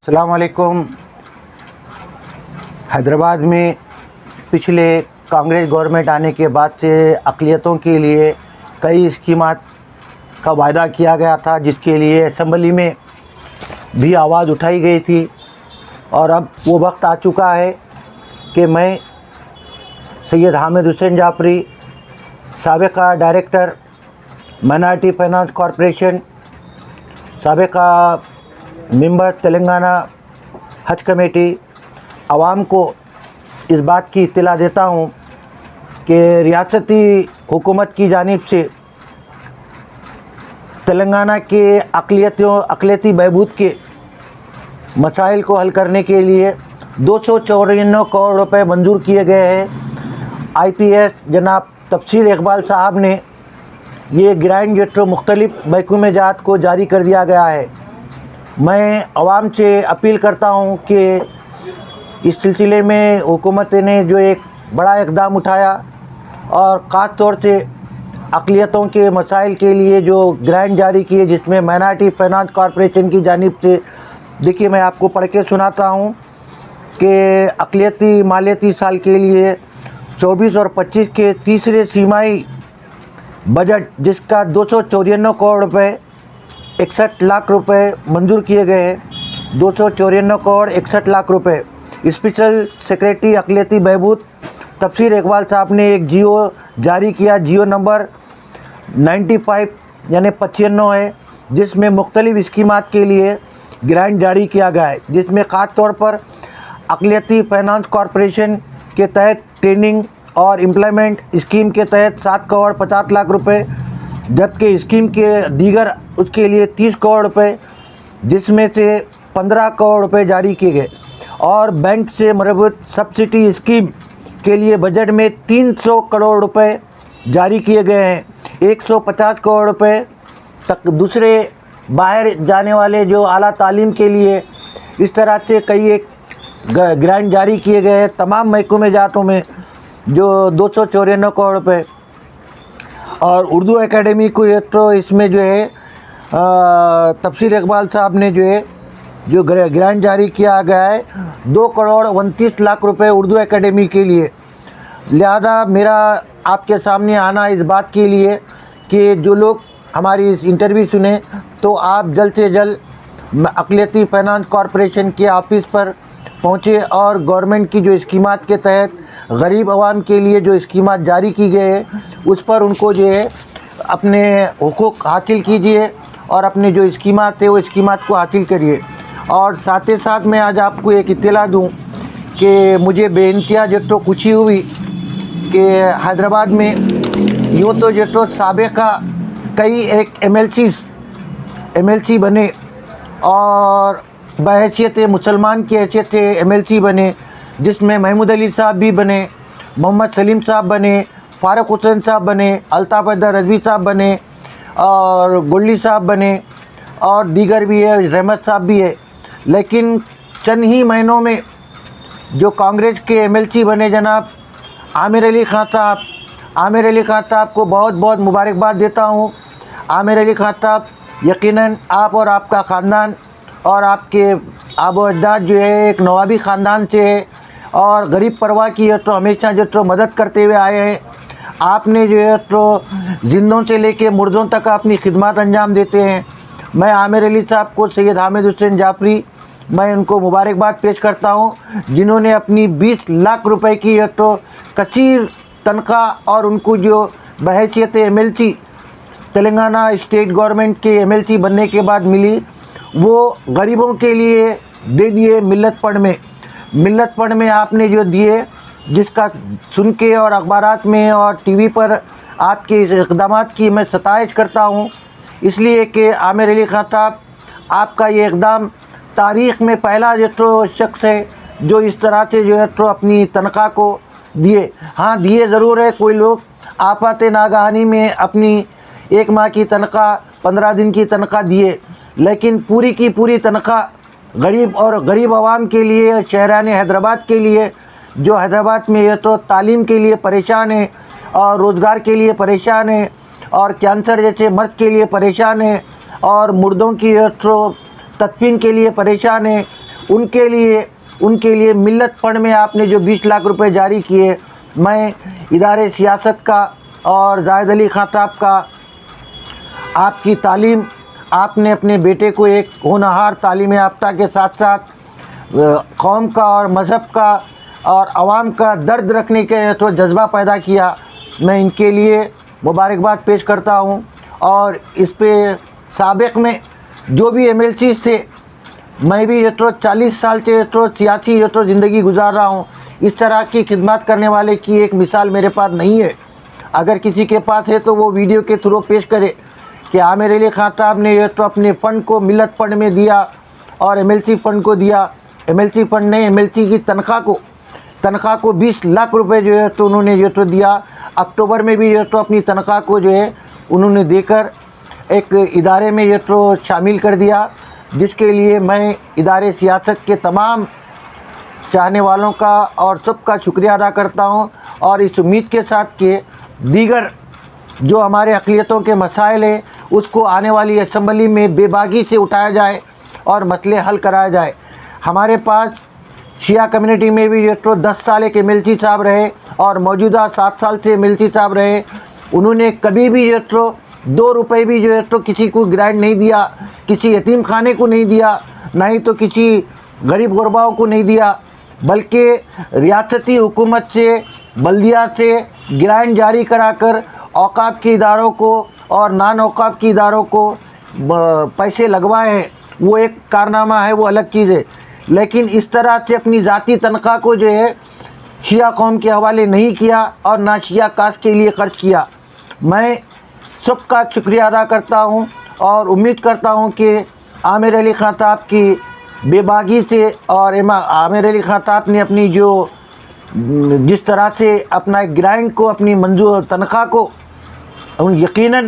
अस्सलाम वालेकुम। हैदराबाद में पिछले कांग्रेस गवर्नमेंट आने के बाद से अक़लियतों के लिए कई स्कीमात का वायदा किया गया था, जिसके लिए असेंबली में भी आवाज़ उठाई गई थी। और अब वो वक्त आ चुका है कि मैं सैयद हामिद हुसैन जाफरी, साबिक़ा डायरेक्टर माइनॉरिटी फाइनेंस कॉरपोरेशन, साबिक़ा मेंबर तेलंगाना हज कमेटी, आवाम को इस बात की इत्तला देता हूँ कि रियासती हुकूमत की जानिब से तेलंगाना के अक़लियती बहबूद के मसाइल को हल करने के लिए 294 करोड़ रुपए मंजूर किए गए हैं। IPS जनाब तफसील इकबाल साहब ने ये ग्रांड जेट्रो मुख्तलिफ महकूमे जात को जारी कर दिया गया है। मैं आवाम से अपील करता हूँ कि इस सिलसिले में हुकूमत ने जो एक बड़ा इक़दाम उठाया और ख़ास तौर से अक़लियतों के मसाइल के लिए जो ग्रांट जारी किए, जिसमें माइनॉरिटी फाइनेंस कॉरपोरेशन की जानिब से, देखिए मैं आपको पढ़ के सुनाता हूँ कि अक़लियती मालियाती साल के लिए 24 और 25 के तीसरे सीमाही बजट, जिसका 294 करोड़ रुपए 61 लाख रुपए मंजूर किए गए हैं। 294 करोड़ 61 लाख रुपए। स्पेशल सेक्रेटरी अक़लियती बहबूद तफसीर इकबाल साहब ने एक जियो जारी किया, जियो नंबर 95 यानी 95 है, जिसमें मुख्तलिफ स्कीमात के लिए ग्रांट जारी किया गया है, जिसमें ख़ास तौर पर अक़लियती फाइनेंस कॉरपोरेशन के तहत ट्रेनिंग और एम्प्लॉयमेंट स्कीम के तहत 7 करोड़ 50 लाख रुपए, जबकि स्कीम के दीगर उसके लिए 30 करोड़ रुपए, जिसमें से 15 करोड़ रुपए जारी किए गए। और बैंक से मरबूत सब्सिडी स्कीम के लिए बजट में 300 करोड़ रुपए जारी किए गए हैं। 150 करोड़ रुपए तक दूसरे बाहर जाने वाले जो आला तालीम के लिए, इस तरह से कई एक ग्रांट जारी किए गए हैं तमाम महकूमे जातों में, जो 294 करोड़ रुपए। और उर्दू एकेडमी को ये तो इसमें जो है तफसील इकबाल साहब ने जो ग्रांट जारी किया गया है 2 करोड़ 29 लाख रुपए उर्दू एकेडमी के लिए। लिहाजा मेरा आपके सामने आना इस बात के लिए कि जो लोग हमारी इस इंटरव्यू सुने, तो आप जल्द से जल्द अक़लियती फाइनेंस कॉरपोरेशन के ऑफिस पर पहुँचे और गवर्नमेंट की जो स्कीमात के तहत गरीब आवाम के लिए जो स्कीमात जारी की गई है, उस पर उनको जो है अपने हुकूक हासिल कीजिए और अपने जो स्कीमात है वो स्कीमात को हासिल करिए। और साथ ही साथ मैं आज आपको एक इत्तला दूं कि मुझे बेइंतहा जो खुशी हुई कि हैदराबाद में यूँ तो जो साबिक़ा कई एक MLC बने और बहैसियत मुसलमान की हैसियत से MLC बने, जिसमें महमूद अली साहब भी बने, मोहम्मद सलीम साहब बने, फ़ारूक हुसैन साहब बने, अल्ताफ़ हैदर रज़वी साहब बने और गोल्डी साहब बने और दीगर भी है, रहमत साहब भी है। लेकिन चंद ही महीनों में जो कांग्रेस के MLC बने जनाब आमिर अली खान साहब को बहुत बहुत मुबारकबाद देता हूँ। आमिर अली खान साहब, यकीनन आप और आपका ख़ानदान और आपके आबो अजदाद जो है एक नवाबी ख़ानदान से है और गरीब परवाह की तो हमेशा जो मदद करते हुए आए हैं। आपने जो है तो जिंदों से लेके मुर्दों तक अपनी खिदमत अंजाम देते हैं। मैं आमिर अली साहब को, सैयद हामिद हुसैन जाफरी, मैं उनको मुबारकबाद पेश करता हूं, जिन्होंने अपनी 20 लाख रुपए की तो कसीर तनख्वाह और उनको जो बहैसियत MLC तेलंगाना स्टेट गवर्नमेंट के MLC बनने के बाद मिली, वो गरीबों के लिए दे दिए। मिल्लत फंड में आपने जो दिए, जिसका सुन के और अखबारात में और TV पर आपके इस इक़दामात की मैं सताइश करता हूँ, इसलिए कि आमिर अली खान साहब, आपका ये इक़दाम तारीख़ में पहला जो तो शख्स है जो इस तरह से जो है तो अपनी तनख्वाह को दिए। हाँ, दिए ज़रूर है, कोई लोग आफत नागहानी में अपनी 1 माह की तनख्वाह, 15 दिन की तनख्वाह दिए, लेकिन पूरी की पूरी तनख्वाह गरीब आवाम के लिए, शहरान हैदराबाद के लिए, जो हैदराबाद में ये तो तालीम के लिए परेशान है और रोज़गार के लिए परेशान है और कैंसर जैसे मर्ज़ के लिए परेशान है और मुर्दों की तो तदफीन के लिए परेशान है, ان کے لیے ملت فنڈ میں آپ نے جو 20 لاکھ روپے جاری کیے، میں ادارے سیاست کا اور زاہد علی خان صاحب کا، آپ کی تعلیم، آپ نے اپنے بیٹے کو ایک ہونہار تعلیم یافتہ کے ساتھ ساتھ قوم کا اور مذہب کا اور عوام کا درد رکھنے کے تو جذبہ پیدا کیا، میں ان کے لیے مبارکباد پیش کرتا ہوں۔ اور اس پہ سابق میں جو بھی ایم ایل سیز تھے، میں بھی 40 سال سے سیاسی زندگی گزار رہا ہوں، اس طرح کی خدمات کرنے والے کی ایک مثال میرے پاس نہیں ہے۔ اگر کسی کے پاس ہے تو وہ ویڈیو کے تھرو پیش کرے کہ عامر علی خان صاحب نے اپنے فنڈ کو ملت فنڈ میں دیا اور ایم ایل سی فنڈ کو دیا، ایم ایل سی فنڈ نے ایم ایل سی کی تنخواہ کو 20 لاکھ روپے انہوں نے دیا۔ اکتوبر میں بھی اپنی تنخواہ کو انہوں نے دے کر ایک ادارے میں شامل کر دیا، جس کے لیے میں ادارے سیاست کے تمام چاہنے والوں کا اور سب کا شکریہ ادا کرتا ہوں، اور اس امید کے ساتھ کہ دیگر جو ہمارے اقلیتوں کے مسائل ہیں اس کو آنے والی اسمبلی میں بے باکی سے اٹھایا جائے اور مسئلے حل کرایا جائے۔ ہمارے پاس شیعہ کمیونٹی میں بھی 10 سال ایک ایم ایل سی صاحب رہے اور موجودہ 7 سال سے ایم ایل سی صاحب رہے، انہوں نے کبھی بھی 2 روپے بھی کسی کو گرانٹ نہیں دیا، کسی یتیم خانے کو نہیں دیا، نہ ہی تو کسی غریب غرباؤں کو نہیں دیا، بلکہ ریاستی حکومت سے، بلدیہ سے گرانٹ جاری کرا کر اوقاف کے اداروں کو اور نان اوقاف کے اداروں کو پیسے لگوائے ہیں۔ وہ ایک کارنامہ ہے، وہ الگ چیز ہے، لیکن اس طرح سے اپنی ذاتی تنخواہ کو شیعہ قوم کے حوالے نہیں کیا اور نہ شیعہ کاسٹ کے لیے خرچ کیا۔ میں سب کا شکریہ ادا کرتا ہوں اور امید کرتا ہوں کہ عامر علی خان صاحب کی بے باکی سے اور عامر علی خان صاحب نے اپنی جس طرح سے اپنا گرانٹ کو، اپنی منظور تنخواہ کو یقیناً